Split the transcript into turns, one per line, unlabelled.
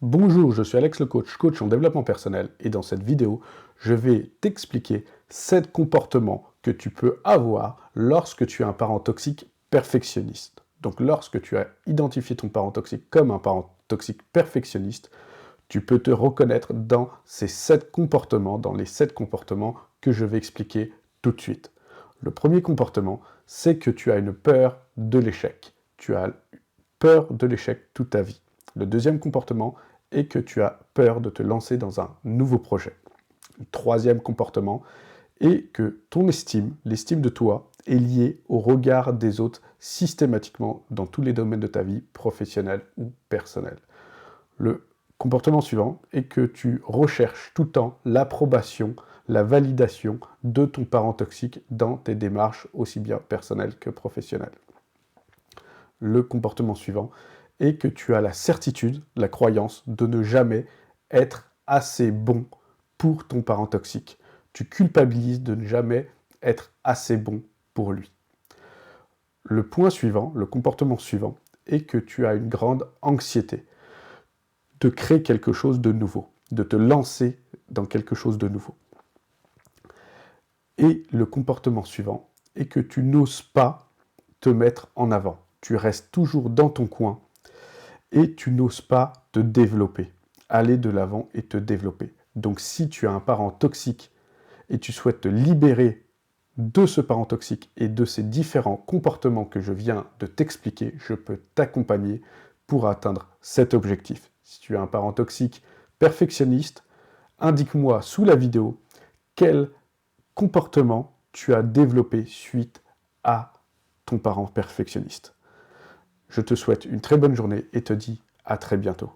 Bonjour, je suis Alex le coach, coach en développement personnel et dans cette vidéo, je vais t'expliquer 7 comportements que tu peux avoir lorsque tu es un parent toxique perfectionniste. Donc lorsque tu as identifié ton parent toxique comme un parent toxique perfectionniste, tu peux te reconnaître dans ces 7 comportements, dans les 7 comportements que je vais expliquer tout de suite. Le premier comportement, c'est que tu as une peur de l'échec. Tu as peur de l'échec toute ta vie. Le deuxième comportement est que tu as peur de te lancer dans un nouveau projet. Le troisième comportement est que ton estime, l'estime de toi, est liée au regard des autres systématiquement dans tous les domaines de ta vie, professionnelle ou personnelle. Le comportement suivant est que tu recherches tout le temps l'approbation, la validation de ton parent toxique dans tes démarches aussi bien personnelles que professionnelles. Le comportement suivant est que tu as la certitude, la croyance de ne jamais être assez bon pour ton parent toxique. Tu culpabilises de ne jamais être assez bon pour lui. Le point suivant, le comportement suivant, est que tu as une grande anxiété de créer quelque chose de nouveau, de te lancer dans quelque chose de nouveau. Et le comportement suivant est que tu n'oses pas te mettre en avant. Tu restes toujours dans ton coin et tu n'oses pas te développer, aller de l'avant et te développer. Donc si tu as un parent toxique et tu souhaites te libérer de ce parent toxique et de ces différents comportements que je viens de t'expliquer, je peux t'accompagner pour atteindre cet objectif. Si tu as un parent toxique perfectionniste, indique-moi sous la vidéo quel comportement tu as développé suite à ton parent perfectionniste. Je te souhaite une très bonne journée et te dis à très bientôt.